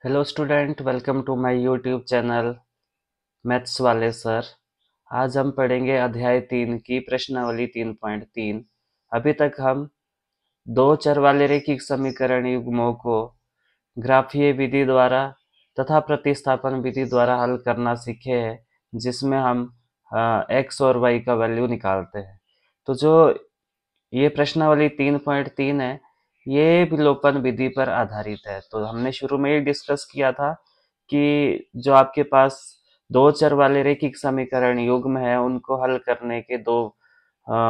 Hello student, welcome to my YouTube channel maths वाले sir. आज हम पढ़ेंगे अध्याय 3 की प्रश्नावली 3.3। अभी तक हम दो चर वाले रैखिक समीकरण युग्मों को ग्राफीय विधि द्वारा तथा प्रतिस्थापन विधि द्वारा हल करना सीखे हैं, जिसमें हम एक्स और वाई का वैल्यू निकालते हैं। तो जो ये प्रश्नावली 3.3 है, ये विलोपन विधि पर आधारित है। तो हमने शुरू में ही डिस्कस किया था कि जो आपके पास दो चर वाले रैखिक समीकरण युग्म है, उनको हल करने के दो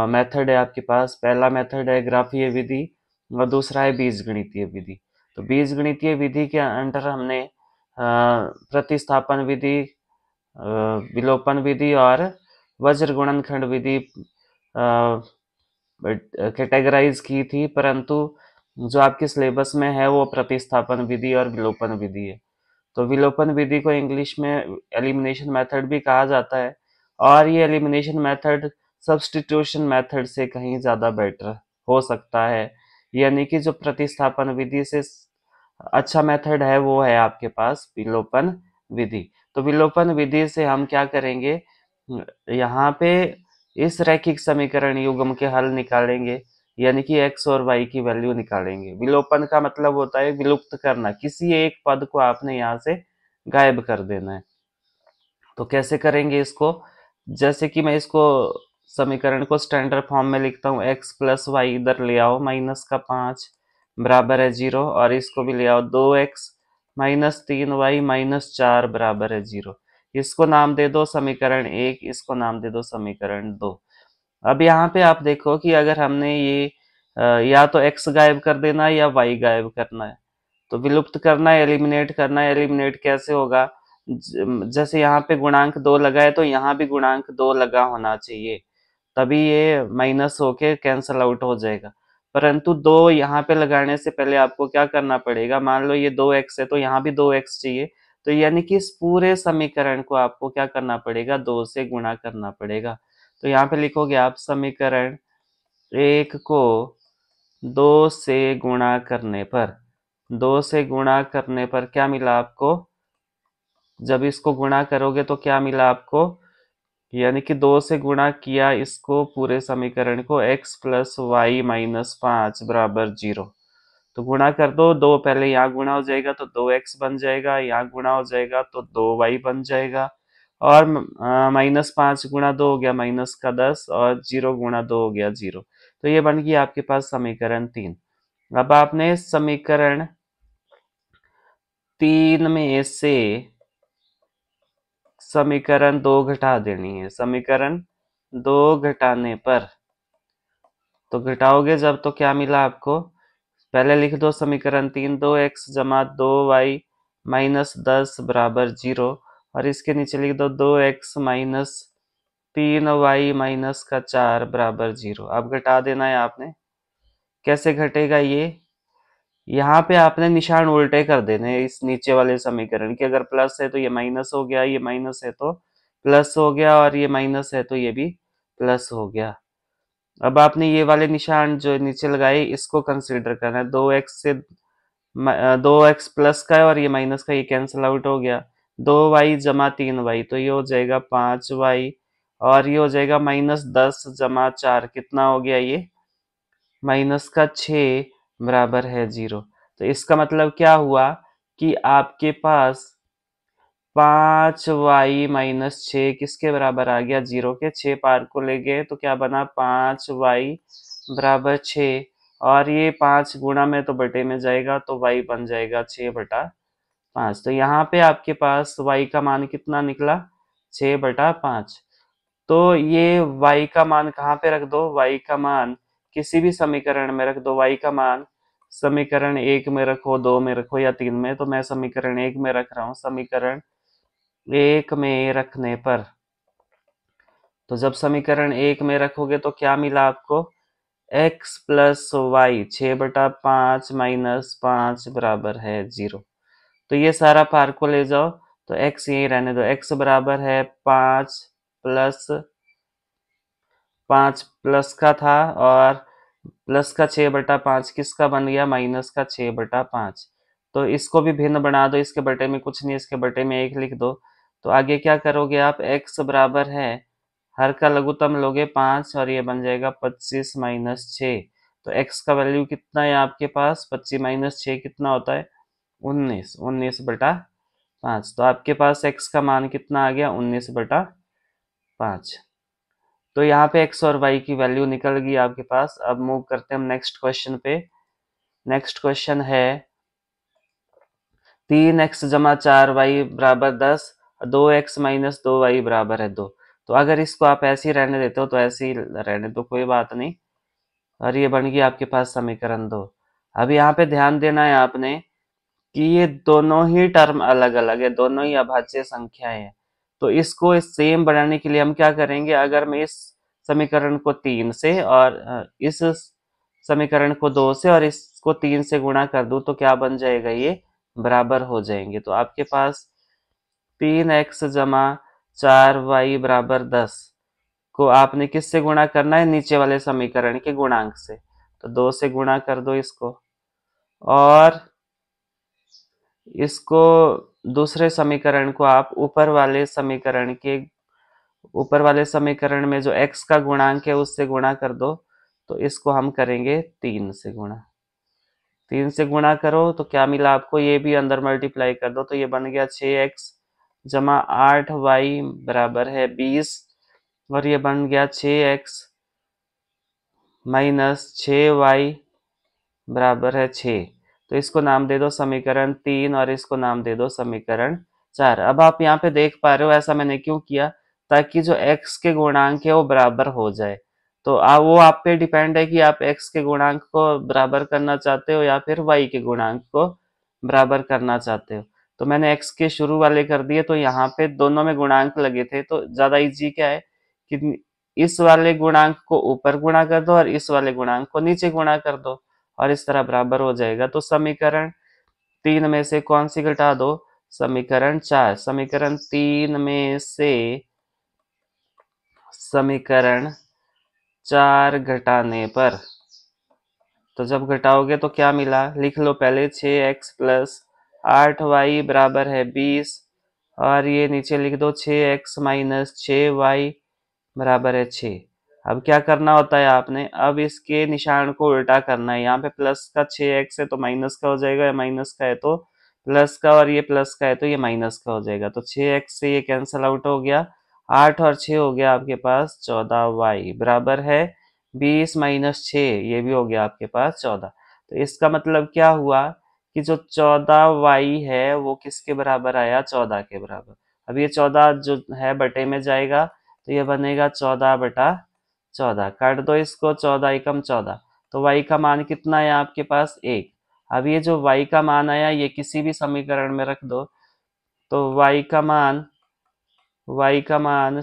मेथड है आपके पास। पहला मेथड है ग्राफीय विधि और दूसरा है बीजगणितीय विधि। तो बीजगणितीय विधि के अंडर हमने प्रतिस्थापन विधि, विलोपन विधि और वज्र गुणनखंड विधि कैटेगराइज की थी, परंतु जो आपके सिलेबस में है वो प्रतिस्थापन विधि और विलोपन विधि है। तो विलोपन विधि को इंग्लिश में एलिमिनेशन मेथड भी कहा जाता है, और ये एलिमिनेशन मेथड सब्स्टिट्यूशन मेथड से कहीं ज़्यादा बेटर हो सकता है। यानी कि जो प्रतिस्थापन विधि से अच्छा मेथड है वो है आपके पास विलोपन विधि। तो विलोपन विधि से हम क्या करेंगे, यहाँ पे इस रैखिक समीकरण युग्म के हल निकालेंगे, यानी कि x और y की वैल्यू निकालेंगे। विलोपन का मतलब होता है विलुप्त करना, किसी एक पद को आपने यहाँ से गायब कर देना है। तो कैसे करेंगे इसको, जैसे कि मैं इसको समीकरण को स्टैंडर्ड फॉर्म में लिखता हूँ। x प्लस वाई इधर ले आओ -5 बराबर है 0, और इसको भी ले आओ 2x -3y -4 बराबर है 0। इसको नाम दे दो समीकरण 1, इसको नाम दे दो समीकरण 2। अब यहाँ पे आप देखो कि अगर हमने ये या तो x गायब कर देना है या y गायब करना है। तो विलुप्त करना है, एलिमिनेट करना है। एलिमिनेट कैसे होगा, जैसे यहाँ पे गुणांक 2 लगा है तो यहाँ भी गुणांक 2 लगा होना चाहिए, तभी ये माइनस होके कैंसल आउट हो जाएगा। परंतु 2 यहाँ पे लगाने से पहले आपको क्या करना पड़ेगा, मान लो ये 2x है तो यहाँ भी 2x चाहिए। तो यानी कि इस पूरे समीकरण को आपको क्या करना पड़ेगा, 2 से गुणा करना पड़ेगा। तो यहाँ पे लिखोगे आप समीकरण 1 को 2 से गुणा करने पर, 2 से गुणा करने पर क्या मिला आपको, जब इसको गुणा करोगे तो क्या मिला आपको, यानी कि 2 से गुणा किया इसको पूरे समीकरण को, x प्लस वाई -5 बराबर 0। तो गुणा कर दो, 2 पहले यहाँ गुणा हो जाएगा तो 2x बन जाएगा, यहाँ गुणा हो जाएगा तो 2y बन जाएगा, और -5 गुणा 2 हो गया -10, और 0 गुणा 2 हो गया 0। तो ये बन गया आपके पास समीकरण 3। अब आपने समीकरण 3 में से समीकरण 2 घटा देनी है। समीकरण 2 घटाने पर, तो घटाओगे जब तो क्या मिला आपको, पहले लिख दो समीकरण 3, 2x जमा 2y -10 बराबर 0, और इसके नीचे लिख दो 2x -3y -4 बराबर 0। अब घटा देना है आपने। कैसे घटेगा ये, यहाँ पे आपने निशान उल्टे कर देने इस नीचे वाले समीकरण के। अगर प्लस है तो ये माइनस हो गया, ये माइनस है तो प्लस हो गया, और ये माइनस है तो ये भी प्लस हो गया। अब आपने ये वाले निशान जो नीचे लगाए इसको कंसीडर करना है। 2x से 2x प्लस का है और ये माइनस का, ये कैंसिल आउट हो गया। 2y जमा 3y, तो ये हो जाएगा 5y, और ये हो जाएगा -10 जमा 4, कितना हो गया ये, -6 बराबर है 0। तो इसका मतलब क्या हुआ कि आपके पास 5y -6 किसके बराबर आ गया, 0 के। 6 पार को ले गए तो क्या बना, 5y बराबर 6, और ये 5 गुणा में तो बटे में जाएगा तो y बन जाएगा 6/5। तो यहाँ पे आपके पास y का मान कितना निकला, 6/5। तो ये y का मान कहाँ पे रख दो, y का मान किसी भी समीकरण में रख दो। y का मान समीकरण 1 में रखो, 2 में रखो या 3 में। तो मैं समीकरण 1 में रख रहा हूँ। समीकरण 1 में रखने पर, तो जब समीकरण 1 में रखोगे तो क्या मिला आपको, x प्लस वाई 6/5 -5 बराबर है 0। तो ये सारा पार को ले जाओ, तो x यही रहने दो। x बराबर है 5 प्लस का था, और प्लस का 6/5 किसका बन गया, माइनस का 6/5। तो इसको भी भिन्न बना दो, इसके बटे में कुछ नहीं, इसके बटे में 1 लिख दो। तो आगे क्या करोगे आप, x बराबर है, हर का लघुत्तम लोगे 5 और ये बन जाएगा 25 माइनस 6। तो x का वैल्यू कितना है आपके पास, 25 माइनस 6 कितना होता है, 19, 19 बटा 5। तो आपके पास x का मान कितना आ गया, 19 बटा 5। तो यहाँ पे x और y की वैल्यू निकल गई आपके पास। अब मूव करते हैं हम नेक्स्ट क्वेश्चन पे। नेक्स्ट क्वेश्चन है 3x जमा 4y बराबर 10, 2x माइनस 2y बराबर है 2। तो अगर इसको आप ऐसे ही रहने देते हो तो ऐसे ही रहने दो, कोई बात नहीं। और ये बन गई आपके पास समीकरण 2। अब यहाँ पे ध्यान देना है आपने कि ये दोनों ही टर्म अलग अलग है, दोनों ही अभाज्य संख्याएं हैं। तो इसको सेम बनाने के लिए हम क्या करेंगे, अगर मैं इस समीकरण को 3 से और इस समीकरण को 2 से और इसको 3 से गुणा कर दूं तो क्या बन जाएगा, ये बराबर हो जाएंगे। तो आपके पास 3x जमा 4y बराबर 10 को आपने किससे गुणा करना है, नीचे वाले समीकरण के गुणांक से। तो 2 से गुणा कर दो इसको, और इसको दूसरे समीकरण को आप ऊपर वाले समीकरण में जो x का गुणांक है उससे गुणा कर दो। तो इसको हम करेंगे 3 से गुणा। 3 से गुणा करो तो क्या मिला आपको, ये भी अंदर मल्टीप्लाई कर दो तो ये बन गया 6x जमा 8y बराबर है 20, और ये बन गया 6x माइनस 6y बराबर है 6। तो इसको नाम दे दो समीकरण 3 और इसको नाम दे दो समीकरण 4। अब आप यहाँ पे देख पा रहे हो ऐसा मैंने क्यों किया, ताकि जो x के गुणांक है वो बराबर हो जाए। तो वो आप पे डिपेंड है कि आप x के गुणांक को बराबर करना चाहते हो या फिर y के गुणांक को बराबर करना चाहते हो। तो मैंने x के शुरू वाले कर दिए, तो यहाँ पे दोनों में गुणांक लगे थे, तो ज्यादा इजी क्या है कि इस वाले गुणांक को ऊपर गुणा कर दो और इस वाले गुणांक को नीचे गुणा कर दो, और इस तरह बराबर हो जाएगा। तो समीकरण 3 में से कौन सी घटा दो, समीकरण 4। समीकरण 3 में से समीकरण 4 घटाने पर, तो जब घटाओगे तो क्या मिला, लिख लो पहले, 6x प्लस 8y बराबर है 20, और ये नीचे लिख दो 6x माइनस 6y बराबर है 6। अब क्या करना होता है आपने, अब इसके निशान को उल्टा करना है। यहाँ पे प्लस का 6x है तो माइनस का हो जाएगा, या माइनस का है तो प्लस का, और ये प्लस का है तो ये माइनस का हो जाएगा। तो 6x से ये कैंसिल आउट हो गया, 8 और 6 हो गया आपके पास 14y बराबर है 20 माइनस 6, ये भी हो गया आपके पास 14। तो इसका मतलब क्या हुआ कि जो 14y है वो किसके बराबर आया, 14 के बराबर। अब ये 14 जो है बटे में जाएगा, तो ये बनेगा 14 बटा 14। काट दो इसको, 14 एकम 14। तो y का मान कितना है आपके पास, 1। अब ये जो y का मान आया ये किसी भी समीकरण में रख दो। तो y का मान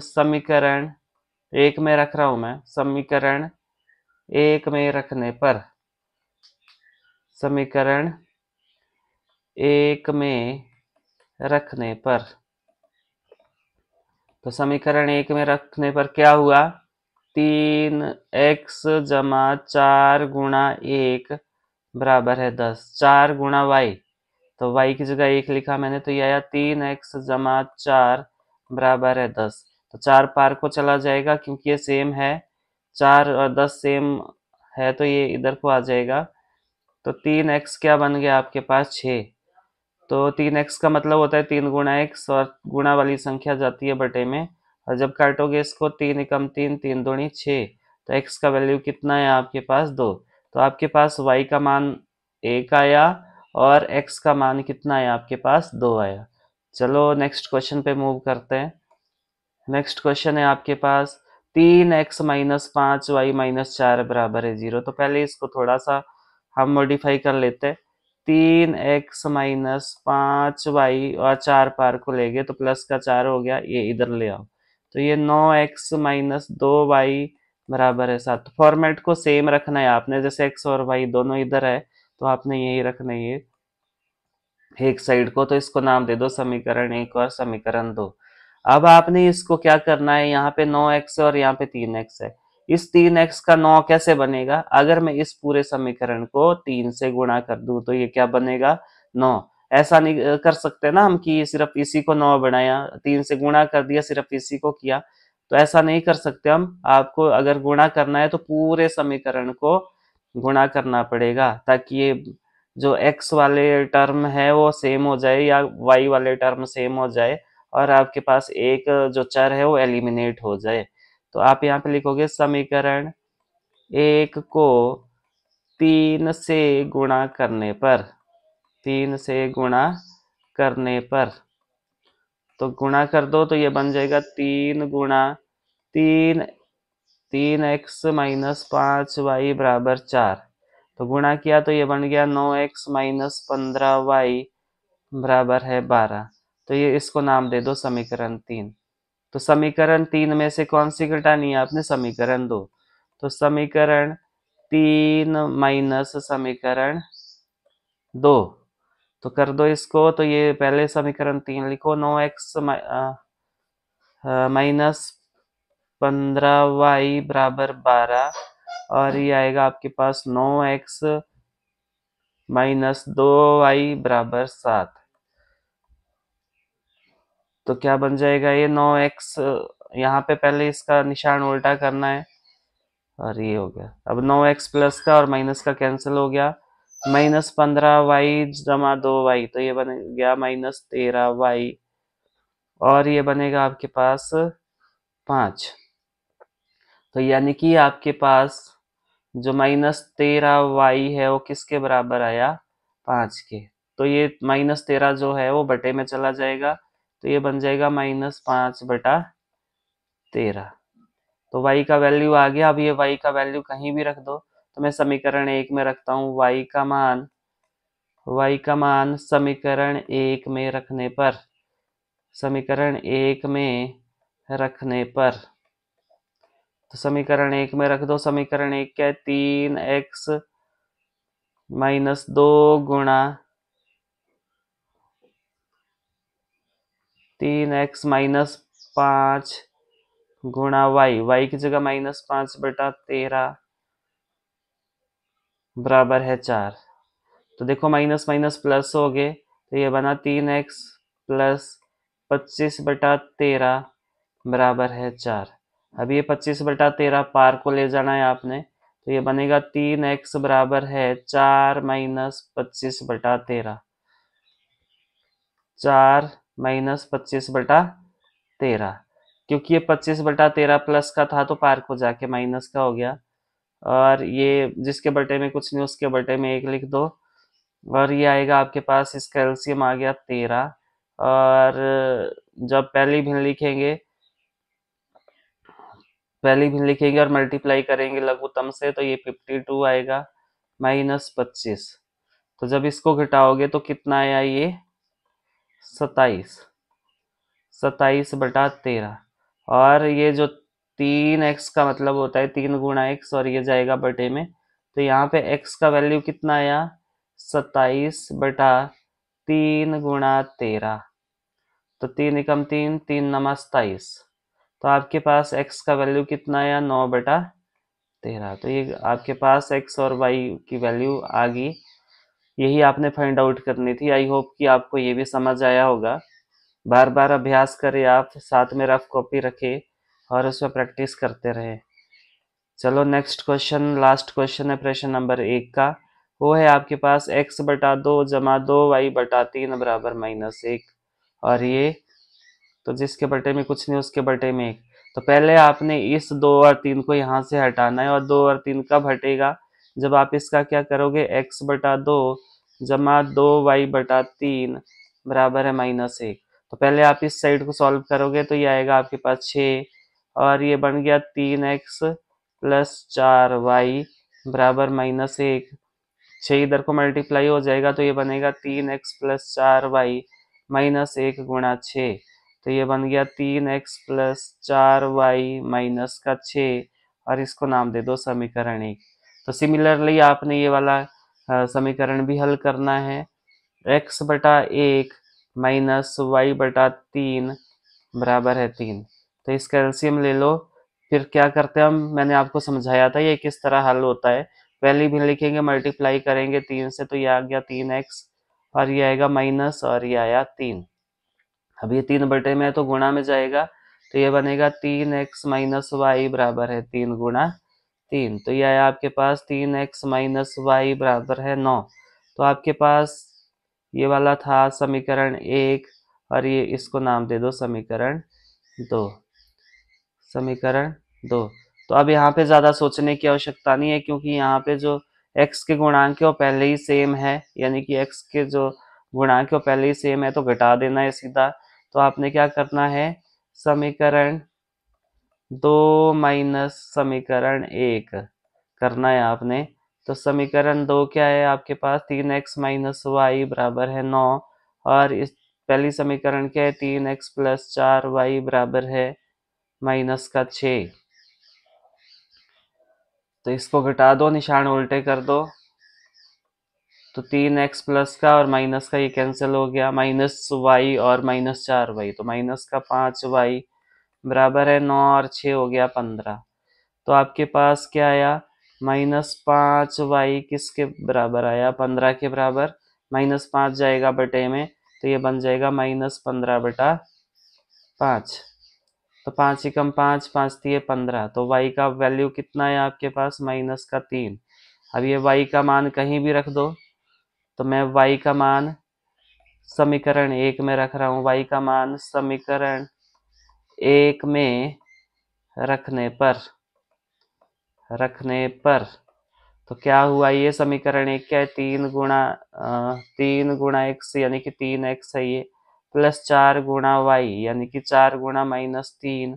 समीकरण 1 में रख रहा हूं मैं, समीकरण 1 में रखने पर, समीकरण 1 में रखने पर, तो समीकरण 1 में रखने पर क्या हुआ, 3x जमा 4 गुणा 1 बराबर है 10, 4 गुणा y, तो y की जगह 1 लिखा मैंने, तो ये आया 3x जमा 4 बराबर है 10। तो 4 पार को चला जाएगा क्योंकि ये सेम है, 4 और 10 सेम है तो ये इधर को आ जाएगा। तो 3x क्या बन गया आपके पास, 6। तो 3x का मतलब होता है 3 गुणा x, और गुणा वाली संख्या जाती है बटे में, और जब काटोगे इसको 3 एकम 3, 3 दूनी 6। तो x का वैल्यू कितना है आपके पास, 2। तो आपके पास y का मान 1 आया और x का मान कितना है आपके पास, 2 आया। चलो नेक्स्ट क्वेश्चन पे मूव करते हैं। नेक्स्ट क्वेश्चन है आपके पास 3x माइनस 5y माइनस 4 बराबर है 0। तो पहले इसको थोड़ा सा हम मॉडिफाई कर लेते हैं। 3x माइनस 5y और 4 पार को ले गए तो प्लस का 4 हो गया, ये इधर ले आओ। तो ये 9x माइनस 2y बराबर है 7। फॉर्मेट को सेम रखना है आपने, जैसे x और y दोनों इधर है तो आपने यही रखना है ये एक साइड को। तो इसको नाम दे दो समीकरण 1 और समीकरण 2। अब आपने इसको क्या करना है, यहाँ पे 9x और यहाँ पे 3x है। इस 3x का 9 कैसे बनेगा, अगर मैं इस पूरे समीकरण को 3 से गुणा कर दूं तो ये क्या बनेगा, 9। ऐसा नहीं कर सकते ना हम कि सिर्फ इसी को 9 बनाया, 3 से गुणा कर दिया, सिर्फ इसी को किया, तो ऐसा नहीं कर सकते हम। आपको अगर गुणा करना है तो पूरे समीकरण को गुणा करना पड़ेगा, ताकि ये जो x वाले टर्म है वो सेम हो जाए या y वाले टर्म सेम हो जाए, और आपके पास एक जो चर है वो एलिमिनेट हो जाए। तो आप यहाँ पे लिखोगे समीकरण 1 को 3 से गुणा करने पर, 3 से गुणा करने पर, तो गुणा कर दो तो ये बन जाएगा 3 गुणा 3, 3x माइनस 5y बराबर 4। तो गुणा किया तो ये बन गया 9x माइनस 15y बराबर है 12। तो ये इसको नाम दे दो समीकरण 3। तो समीकरण 3 में से कौन सी घटानी है आपने? समीकरण 2। तो समीकरण 3 माइनस समीकरण 2, तो कर दो इसको। तो ये पहले समीकरण 3 लिखो, 9x माइनस 15y बराबर 12, और ये आएगा आपके पास 9x माइनस 2y बराबर 7। तो क्या बन जाएगा ये 9x, यहाँ पे पहले इसका निशान उल्टा करना है, और ये हो गया। अब 9x प्लस का और माइनस का कैंसिल हो गया, माइनस 15y जमा 2y, तो ये बन गया माइनस 13y, और ये बनेगा आपके पास 5। तो यानी कि आपके पास जो माइनस 13y है वो किसके बराबर आया? 5 के। तो ये माइनस 13 जो है वो बटे में चला जाएगा, तो ये बन जाएगा माइनस 5 बटा 13। तो y का वैल्यू आ गया। अब ये y का वैल्यू कहीं भी रख दो, तो मैं समीकरण 1 में रखता हूँ y का मान समीकरण 1 में रखने पर, समीकरण 1 में रखने पर, तो समीकरण 1 में रख दो। समीकरण 1 क्या है? 3x माइनस 2 गुणा 3x माइनस 5 गुणा y की जगह माइनस 5 बटा 13 बराबर है 4। तो देखो माइनस माइनस प्लस हो गए, तो ये बना 3x प्लस 25 बटा 13 बराबर है 4। अब ये 25 बटा 13 पार को ले जाना है आपने, तो ये बनेगा 3x बराबर है 4 माइनस 25 बटा 13, 4 माइनस 25 बटा 13। क्योंकि ये 25 बटा 13 प्लस का था तो पार को जाके माइनस का हो गया, और ये जिसके बटे में कुछ नहीं उसके बटे में 1 लिख दो, और ये आएगा आपके पास, इसका एलसीएम आ गया 13। और जब पहली भिन्न लिखेंगे और मल्टीप्लाई करेंगे लघुत्तम से, तो ये 52 आएगा माइनस 25। तो जब इसको घटाओगे तो कितना आया? ये 27, 27 बटा 13। और ये जो 3x का मतलब होता है 3 गुणा x, और ये जाएगा बटे में, तो यहाँ पे x का वैल्यू कितना आया? 27 बटा 3 गुणा 13। तो 3 एकम 3, 3 नमा 27। तो आपके पास x का वैल्यू कितना आया? 9 बटा 13। तो ये आपके पास x और y की वैल्यू आ गई। यही आपने फाइंड आउट करनी थी। आई होप कि आपको ये भी समझ आया होगा। बार बार अभ्यास करें, आप साथ में रफ कॉपी रखें और उस पर प्रैक्टिस करते रहें। चलो नेक्स्ट क्वेश्चन, लास्ट क्वेश्चन है प्रश्न नंबर 1 का। वो है आपके पास x बटा 2 जमा 2y बटा 3 बराबर -1, और ये तो जिसके बटे में कुछ नहीं उसके बटे में 1। तो पहले आपने इस 2 और 3 को यहाँ से हटाना है, और 2 और 3 कब हटेगा? जब आप इसका क्या करोगे? x बटा 2 जमा 2y बटा 3 बराबर है -1। तो पहले आप इस साइड को सॉल्व करोगे तो ये आएगा आपके पास 6, और ये बन गया 3x प्लस 4y बराबर -1। 6 इधर को मल्टीप्लाई हो जाएगा तो ये बनेगा 3x प्लस 4y -1 गुणा 6। तो ये बन गया 3x प्लस 4y माइनस का 6, और इसको नाम दे दो समीकरण 1। तो सिमिलरली आपने ये वाला समीकरण भी हल करना है। x बटा 1 माइनस वाई बटा 3 बराबर है 3। तो इसका एलसीएम ले लो। फिर क्या करते हैं हम, मैंने आपको समझाया था ये किस तरह हल होता है। पहले भी लिखेंगे, मल्टीप्लाई करेंगे 3 से, तो ये आ गया 3x, और ये आएगा माइनस और ये आया 3। अब ये 3 में है तो गुणा में जाएगा, तो ये बनेगा 3x माइनस वाई बराबर है 3 गुणा 3। तो ये आया आपके पास 3x माइनस वाई बराबर है 9। तो आपके पास ये वाला था समीकरण 1 और ये इसको नाम दे दो समीकरण 2। समीकरण 2। तो अब यहाँ पे ज़्यादा सोचने की आवश्यकता नहीं है, क्योंकि यहाँ पे जो x के गुणांक है वो पहले ही सेम है, यानी कि x के जो गुणांक है वो पहले ही सेम है, तो घटा देना है सीधा। तो आपने क्या करना है, समीकरण 2 माइनस समीकरण 1 करना है आपने। तो समीकरण 2 क्या है आपके पास, 3x माइनस वाई बराबर है 9, और इस पहली समीकरण क्या है, 3x प्लस 4y बराबर है माइनस का 6। तो इसको घटा दो, निशान उल्टे कर दो, तो 3x प्लस का और माइनस का ये कैंसिल हो गया, माइनस वाई और माइनस 4y, तो माइनस का 5y बराबर है 9 और 6 हो गया 15। तो आपके पास क्या आया, -5y किसके बराबर आया, 15 के बराबर। -5 जाएगा बटे में, तो ये बन जाएगा -15/5। तो 5 एकम 5, 5 दिए 15। तो y का वैल्यू कितना है आपके पास, -3। अब ये y का मान कहीं भी रख दो, तो मैं y का मान समीकरण 1 में रख रहा हूँ। y का मान समीकरण 1 में रखने पर तो क्या हुआ, ये समीकरण 1 क्या है, 3 गुणा x यानी कि 3x है ये, प्लस 4 गुणा y यानी कि 4 गुणा -3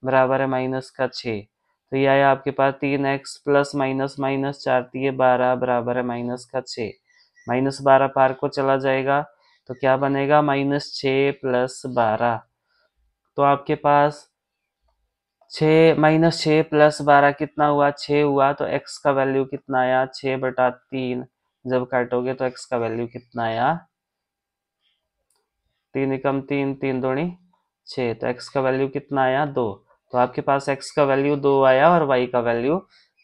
बराबर है माइनस का 6। तो ये आया आपके पास 3x प्लस माइनस माइनस 4 दिए 12 बराबर है माइनस का 6। -12 पार को चला जाएगा, तो क्या बनेगा, -6 प्लस 12। तो आपके पास 6 प्लस 12 कितना हुआ, 6 हुआ। तो x का वैल्यू कितना आया, 6/3। जब काटोगे तो x का वैल्यू कितना आया, 3 एकम 3, 3 दूनी 6। तो x का वैल्यू कितना आया, 2। तो आपके पास x का वैल्यू 2 आया और y का वैल्यू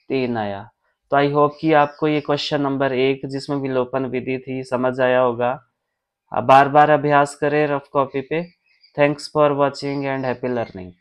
3 आया। तो आई होप कि आपको ये क्वेश्चन नंबर 1 जिसमें विलोपन विधि थी समझ आया होगा। अब बार बार अभ्यास करें रफ कॉपी पे। Thanks for watching and happy learning.